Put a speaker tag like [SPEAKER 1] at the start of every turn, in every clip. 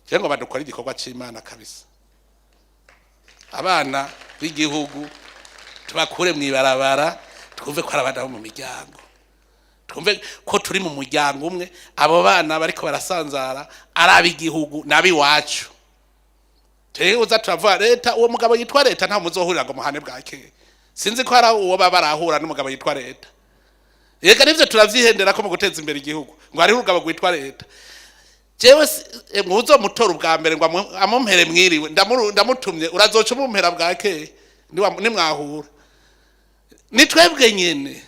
[SPEAKER 1] cyangwa badukora igikorwa c'Imana kabisa. Abana b'igihugu tubakure mwibarabara twumve ko arabana bo mu miryango, twumve ko turi mu muryango umwe. Abo bana bariko barasanzara arabi igihugu nabi wacu. Uza turavuga leta, uwo mugabo yitwa leta nta muzohurira ngo muhane bwake. Sinzi ko ara uwo babarahura n'umugabo yitwa leta. Yega nivyo turavyihendera ko mu guteza imbere igihugu ngo ari urugabo gwitwa leta. Jewe muzo mutora ubwa mbere ngo amumpere mwiriwe ndamutumye urazoca umumpera bwake ni mwahura. Ni twebwe nyene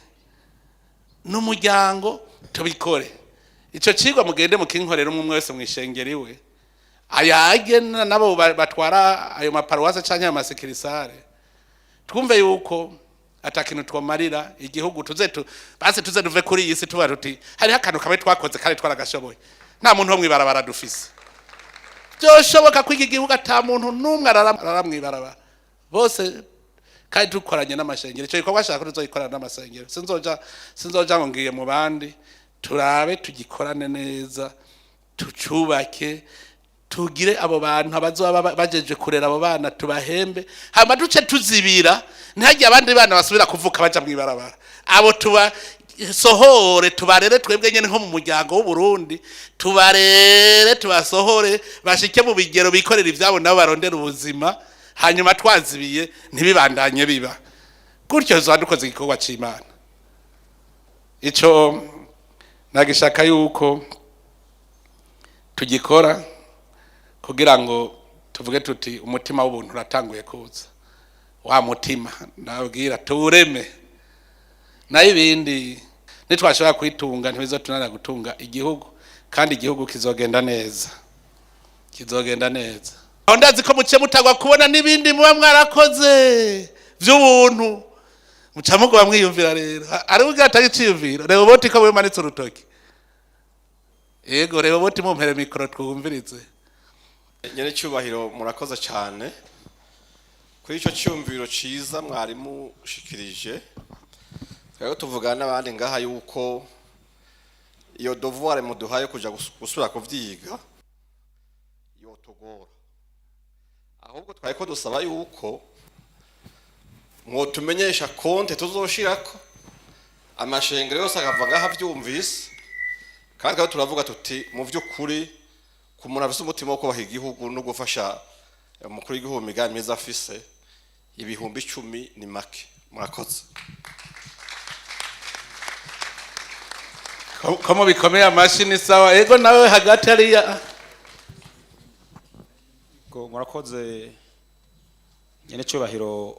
[SPEAKER 1] n'umuryango tubikore. Ico cigwa mugende mukinkorera umwe wese mwishengeri we. Ayage nabo batwara ayo maparuwase canke amasekirisare. Twumve yuko atakintu twomarira igihugu basi tuze duve kuri iyi si tuba tuti hari hakantu kabe twakoze kare twaragashoboye. Nta muntu wo mwibarabara dufise. Byoshoboka ko iki gihugu ata muntu numwe arara mwibarabara. Bose kandi dukoranye n'amashengero. Ico gikorwa shaka tuzoyikorana n'amasengero. Sinzoja ngo ngiye mu bandi. Turabe tugikorane neza, tucubake, tugire abo bantu abazoba bajeje kurera abo bana tubahembe. Hama duce tuzibira ntagiye abandi bana basubira kuvuka baja mwibarabara. Abo tuba sohore tubarere twebwe nyene nko mu muryango w'u Burundi, tubarere tubasohore bashike mu bigero bikorera ivyabo nabo barondera ubuzima, hanyuma twazibiye ntibibandanye biba gutyo. Dukoze igikorwa c'Imana. Ico nagishaka yuko tugikora kugira ngo tuvuge tuti umutima w'ubuntu uratanguye kuza. Wa mutima nabwira tuwureme na ibindi nitwashobora kwitunga ntibizotunana gutunga igihugu, kandi igihugu kizogenda neza, kizogenda neza. Aho ndazi ko muce mutagwa kubona n'ibindi muba mwarakoze vy'ubuntu muca mugwa mwiyumvira rero. Ari ugira atagiciyumvira rero boti ko we manitse urutoki. Yego rero boti mumpere mikoro twumvirize.
[SPEAKER 2] Nyene cyubahiro murakoze cyane kuri ico cyumviro ciza mwarimu shikirije. Rero tuvugana n'abandi ngaha yuko iyo devoir muduhaye kuja gusura kuvyiga yo tugora, ahubwo twayiko dusaba yuko mwotumenyesha konte tuzoshirako amashengero yose akava ngaha vyumvise, kandi kandi turavuga tuti mu vy'ukuri ku muntu afise umutima wo kubaha igihugu no gufasha umukuru w'igihugu migambi myiza afise, ibihumbi 10 ni make. Murakoze.
[SPEAKER 1] Komo bikomeye amashini sawa. Ego nawe hagati ariya.
[SPEAKER 3] Murakoze nyene cyubahiro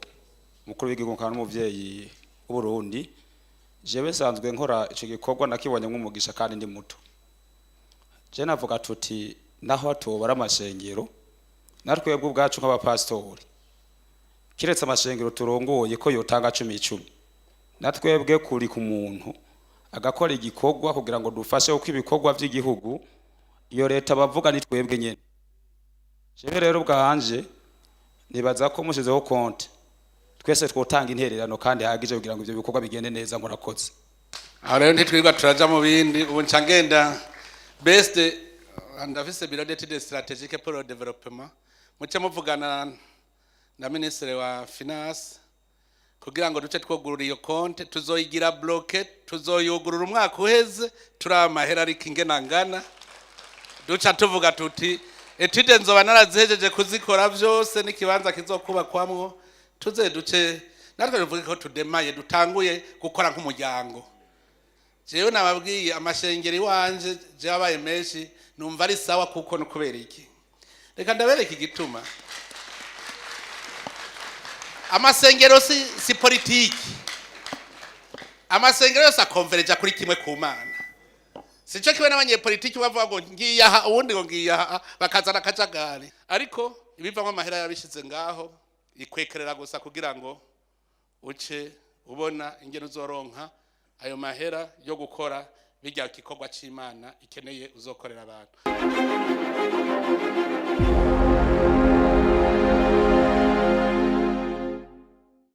[SPEAKER 3] mukuru w'igihugu kandi n'umuvyeyi w'u Burundi. Jewe sanzwe nkora ico gikorwa nakibonye nk'umugisha kandi ndi muto. Je navuga tuti naho atobara amashengero natwebwe ubwacu nk'abapastori kiretse amashengero turongoye ko yotanga 10 natwebwe kuri ku muntu agakora igikorwa kugira ngo dufashe uko ibikorwa by'igihugu iyo leta bavuga ni twebwe nyene. Jewe rero ubwanje nibaza ko mushizeho konte twese twotanga intererano kandi hagije kugira ngo ivyo bikorwa bigende neza. Murakoze.
[SPEAKER 1] Aho rero ntitwirirwa turaja mu bindi. Ubu ncangenda best ndafise bureau d'études stratégiques pour le développement. Muce muvugana na ministre wa finance kugira ngo duce twogurura iyo konte. Tuzoyigira bloqué, tuzoyugurura umwaka uheze turamahera ariko ingenangana. Duca tuvuga tuti etude nzoba narazihejeje kuzikora vyose n'ikibanza kizokubakwamwo tuze duce natwe tuvuge ko tudemaye dutanguye gukora nk'umuryango. Jewe nababwiye amashengeri wanje je abaye menshi numva ari sawa kuko no kubera iki. Reka ndabereka igituma. Amasengero si politiki. Amasengero sa converge kuri kimwe ku Mana. Sico kiwe n'abanye politiki bavuga ngo ngiyaha ubundi ngo ngiyaha bakazana kajagari. Ariko ibivamwe amahera yabishize ngaho ikwekerera gusa kugira ngo uce ubona ingene uzoronka ayo mahera yo gukora bijya gikorwa c'Imana ikeneye uzokorera abantu.